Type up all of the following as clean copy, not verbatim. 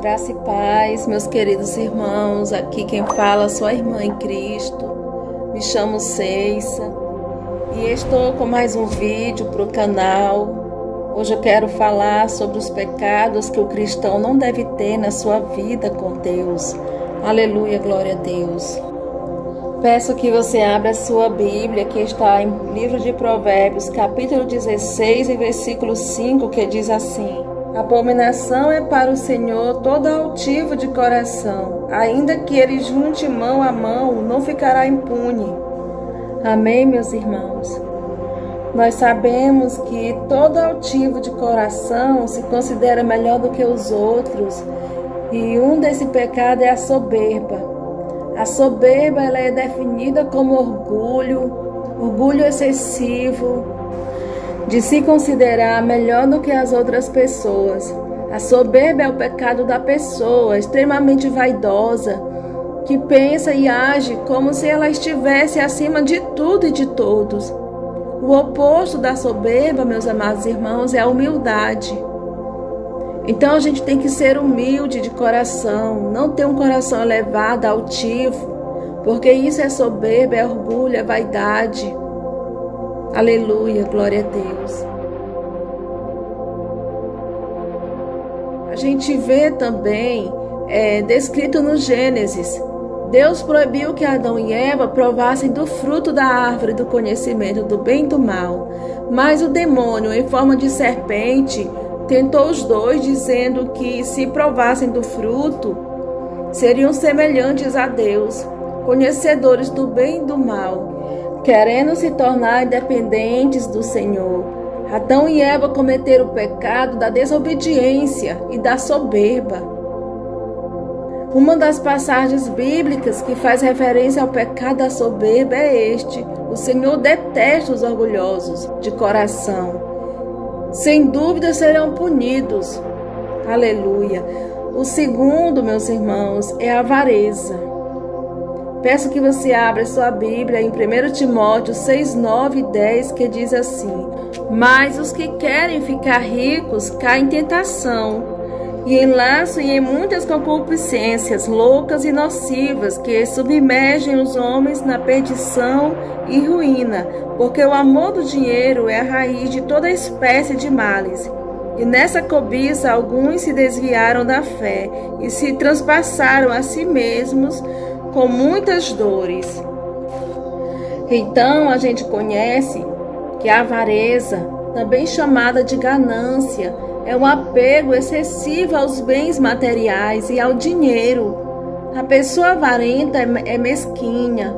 Graça e paz, meus queridos irmãos, aqui quem fala sou a irmã em Cristo, me chamo Ceissa e estou com mais um vídeo para o canal. Hoje eu quero falar sobre os pecados que o cristão não deve ter na sua vida com Deus. Aleluia, glória a Deus. Peço que você abra a sua Bíblia, que está em livro de Provérbios, capítulo 16 e versículo 5, que diz assim: abominação é para o Senhor todo altivo de coração, ainda que ele junte mão a mão, não ficará impune. Amém, meus irmãos? Nós sabemos que todo altivo de coração se considera melhor do que os outros, e um desse pecado é a soberba. A soberba ela é definida como orgulho excessivo, de se considerar melhor do que as outras pessoas. A soberba é o pecado da pessoa extremamente vaidosa, que pensa e age como se ela estivesse acima de tudo e de todos. O oposto da soberba, meus amados irmãos, é a humildade. Então a gente tem que ser humilde de coração, não ter um coração elevado, altivo, porque isso é soberba, é orgulho, é vaidade. Aleluia, glória a Deus. A gente vê também, descrito no Gênesis, Deus proibiu que Adão e Eva provassem do fruto da árvore do conhecimento do bem e do mal. Mas o demônio, em forma de serpente, tentou os dois, dizendo que se provassem do fruto, seriam semelhantes a Deus, conhecedores do bem e do mal, querendo se tornar independentes do Senhor. Adão e Eva cometeram o pecado da desobediência e da soberba. Uma das passagens bíblicas que faz referência ao pecado da soberba é este: o Senhor detesta os orgulhosos de coração. Sem dúvida serão punidos. Aleluia. O segundo, meus irmãos, é a avareza. Peço que você abra sua Bíblia em 1 Timóteo 6, 9 e 10, que diz assim: mas os que querem ficar ricos caem em tentação, e em laço e em muitas concupiscências loucas e nocivas, que submergem os homens na perdição e ruína, porque o amor do dinheiro é a raiz de toda espécie de males. E nessa cobiça alguns se desviaram da fé e se transpassaram a si mesmos com muitas dores. Então a gente conhece que a avareza, também chamada de ganância, é um apego excessivo aos bens materiais e ao dinheiro. A pessoa avarenta é mesquinha.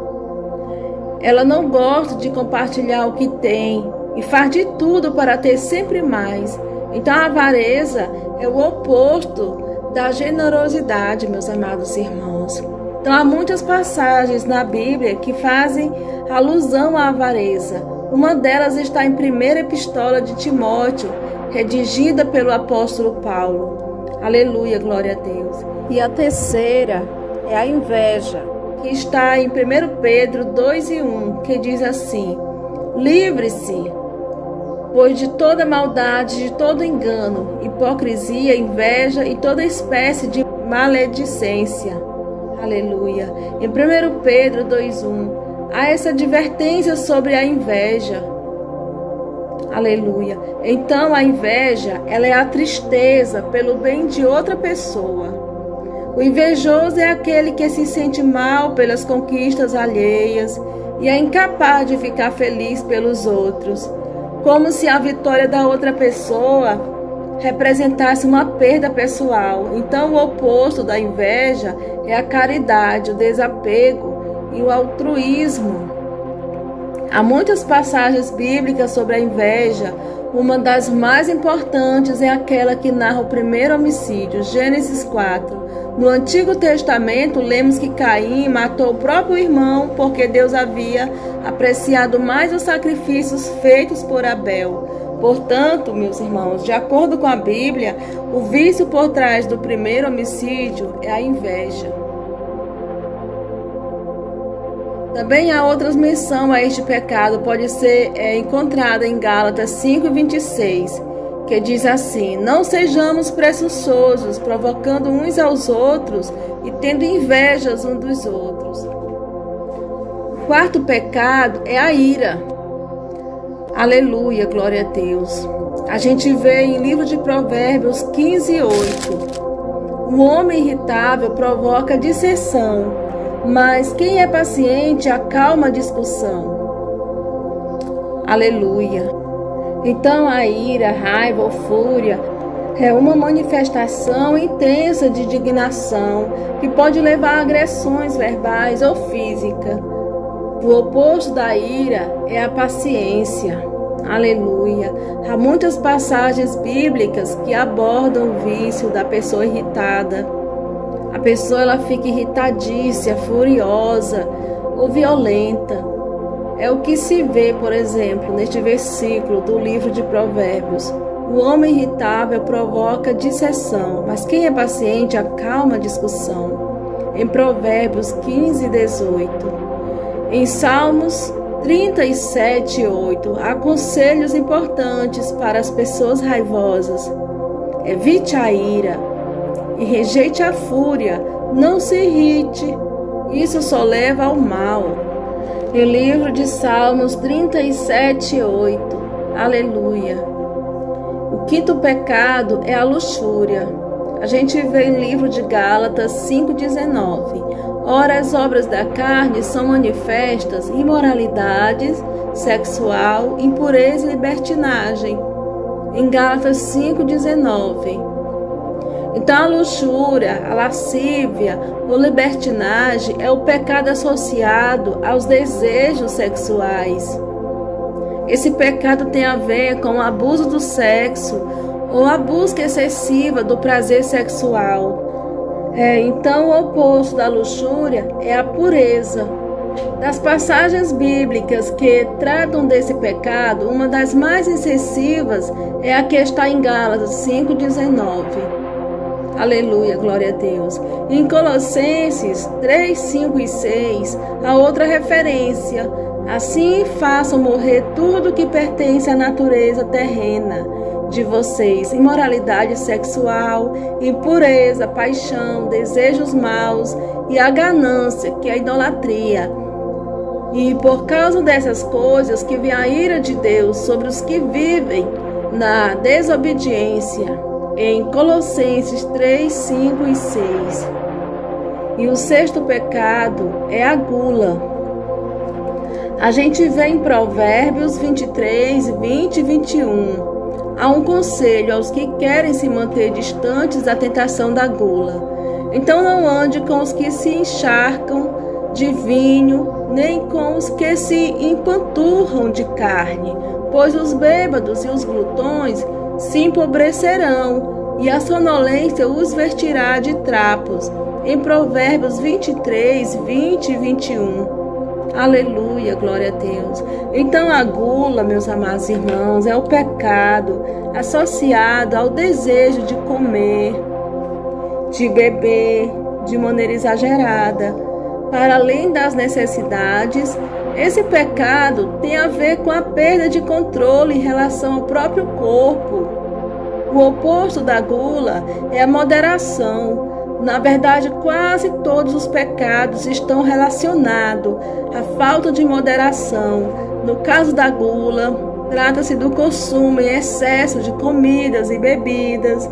Ela não gosta de compartilhar o que tem e faz de tudo para ter sempre mais. Então a avareza é o oposto da generosidade, meus amados irmãos. Então há muitas passagens na Bíblia que fazem alusão à avareza. Uma delas está em 1ª Epístola de Timóteo, redigida pelo apóstolo Paulo. Aleluia, glória a Deus. E a terceira é a inveja, que está em 1 Pedro 2 e 1, que diz assim: livre-se, pois de toda maldade, de todo engano, hipocrisia, inveja e toda espécie de maledicência. Aleluia. Em 1 Pedro 2:1, há essa advertência sobre a inveja. Aleluia. Então a inveja, ela é a tristeza pelo bem de outra pessoa. O invejoso é aquele que se sente mal pelas conquistas alheias e é incapaz de ficar feliz pelos outros, como se a vitória da outra pessoa representasse uma perda pessoal. Então o oposto da inveja é a caridade, o desapego e o altruísmo. Há muitas passagens bíblicas sobre a inveja. Uma das mais importantes é aquela que narra o primeiro homicídio, Gênesis 4. No Antigo Testamento, lemos que Caim matou o próprio irmão porque Deus havia apreciado mais os sacrifícios feitos por Abel. Portanto, meus irmãos, de acordo com a Bíblia, o vício por trás do primeiro homicídio é a inveja. Também há outras menções a este pecado, pode ser encontrada em Gálatas 5:26, que diz assim: não sejamos presunçosos, provocando uns aos outros e tendo invejas uns dos outros. O quarto pecado é a ira. Aleluia, glória a Deus. A gente vê em livro de Provérbios 15:8. O homem irritável provoca dissensão, mas quem é paciente acalma a discussão. Aleluia. Então a ira, a raiva ou fúria é uma manifestação intensa de indignação que pode levar a agressões verbais ou físicas. O oposto da ira é a paciência. Aleluia. Há muitas passagens bíblicas que abordam o vício da pessoa irritada. A pessoa ela fica irritadiça, furiosa ou violenta. É o que se vê, por exemplo, neste versículo do livro de Provérbios. O homem irritável provoca dissensão, mas quem é paciente acalma a discussão. Em Provérbios 15:18. Em Salmos 37:8, há conselhos importantes para as pessoas raivosas. Evite a ira e rejeite a fúria, não se irrite, isso só leva ao mal. No livro de Salmos 37:8, aleluia. O quinto pecado é a luxúria. A gente vê em livro de Gálatas 5:19. Ora, as obras da carne são manifestas: imoralidade sexual, impureza e libertinagem. Em Gálatas 5:19. Então a luxúria, a lascívia ou libertinagem é o pecado associado aos desejos sexuais. Esse pecado tem a ver com o abuso do sexo ou a busca excessiva do prazer sexual. Então o oposto da luxúria é a pureza. Das passagens bíblicas que tratam desse pecado, uma das mais incisiva é a que está em Gálatas 5:19. Aleluia, glória a Deus. Em Colossenses 3, 5 e 6, há outra referência. Assim façam morrer tudo que pertence à natureza terrena de vocês: imoralidade sexual, impureza, paixão, desejos maus e a ganância, que é a idolatria. E por causa dessas coisas que vem a ira de Deus sobre os que vivem na desobediência. Em Colossenses 3, 5 e 6. E o sexto pecado é a gula. A gente vê em Provérbios 23, 20 e 21. Há um conselho aos que querem se manter distantes da tentação da gula. Então não ande com os que se encharcam de vinho, nem com os que se empanturram de carne, pois os bêbados e os glutões se empobrecerão, e a sonolência os vestirá de trapos. Em Provérbios 23, 20 e 21. Aleluia, glória a Deus. Então a gula, meus amados irmãos, é o pecado associado ao desejo de comer, de beber de maneira exagerada, para além das necessidades. Esse pecado tem a ver com a perda de controle em relação ao próprio corpo. O oposto da gula é a moderação. Na verdade, quase todos os pecados estão relacionados à falta de moderação. No caso da gula, trata-se do consumo em excesso de comidas e bebidas,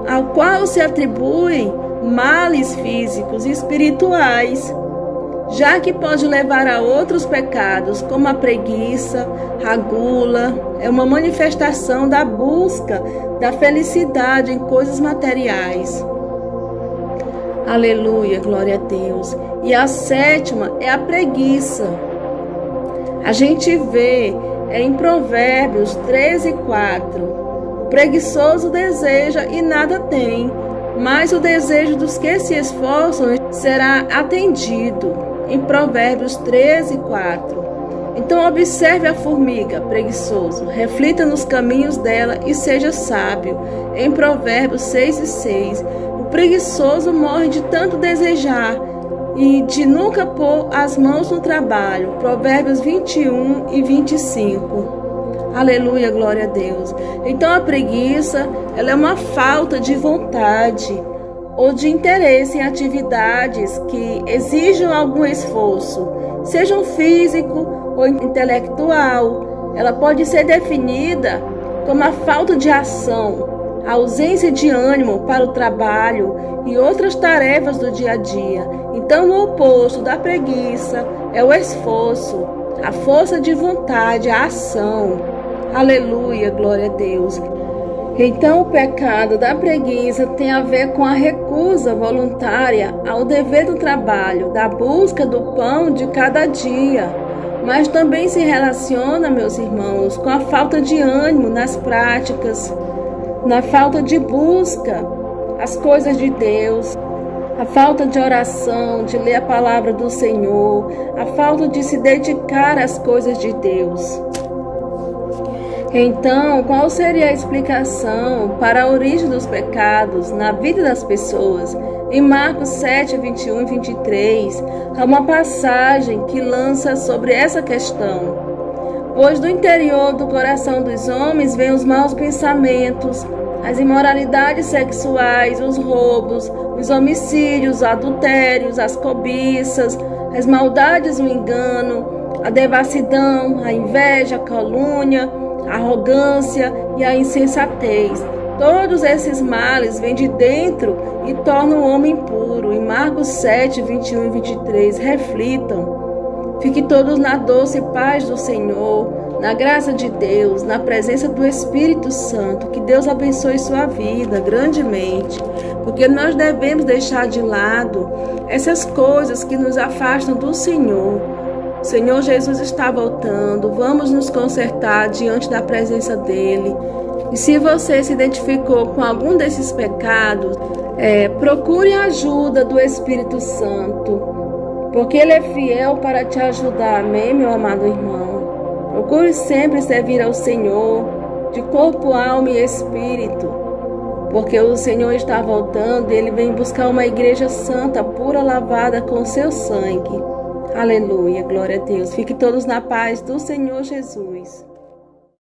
ao qual se atribuem males físicos e espirituais, já que pode levar a outros pecados, como a preguiça. A gula é uma manifestação da busca da felicidade em coisas materiais. Aleluia, glória a Deus. E a sétima é a preguiça. A gente vê em Provérbios 13, 4. O preguiçoso deseja e nada tem, mas o desejo dos que se esforçam será atendido. Em Provérbios 13, 4. Então observe a formiga, preguiçoso, reflita nos caminhos dela e seja sábio. Em Provérbios 6 e 6. O preguiçoso morre de tanto desejar e de nunca pôr as mãos no trabalho. Provérbios 21 e 25. Aleluia, glória a Deus. Então a preguiça, ela é uma falta de vontade ou de interesse em atividades que exijam algum esforço, sejam físico ou intelectual. Ela pode ser definida como a falta de ação, a ausência de ânimo para o trabalho e outras tarefas do dia a dia. Então, o oposto da preguiça é o esforço, a força de vontade, a ação. Aleluia, glória a Deus. Então, o pecado da preguiça tem a ver com a recusa voluntária ao dever do trabalho, da busca do pão de cada dia. Mas também se relaciona, meus irmãos, com a falta de ânimo nas práticas, na falta de busca às coisas de Deus, a falta de oração, de ler a palavra do Senhor, a falta de se dedicar às coisas de Deus. Então, qual seria a explicação para a origem dos pecados na vida das pessoas? Em Marcos 7, 21 e 23, há uma passagem que lança sobre essa questão. Pois do interior do coração dos homens vêm os maus pensamentos, as imoralidades sexuais, os roubos, os homicídios, os adultérios, as cobiças, as maldades, o engano, a devassidão, a inveja, a calúnia, a arrogância e a insensatez. Todos esses males vêm de dentro e tornam o homem impuro. Em Marcos 7, 21 e 23, reflitam. Fiquem todos na doce paz do Senhor, na graça de Deus, na presença do Espírito Santo. Que Deus abençoe sua vida grandemente, porque nós devemos deixar de lado essas coisas que nos afastam do Senhor. O Senhor Jesus está voltando, vamos nos consertar diante da presença dEle. E se você se identificou com algum desses pecados, procure a ajuda do Espírito Santo, porque Ele é fiel para te ajudar, amém, meu amado irmão? Procure sempre servir ao Senhor, de corpo, alma e espírito, porque o Senhor está voltando e Ele vem buscar uma igreja santa, pura, lavada com seu sangue. Aleluia, glória a Deus. Fiquem todos na paz do Senhor Jesus.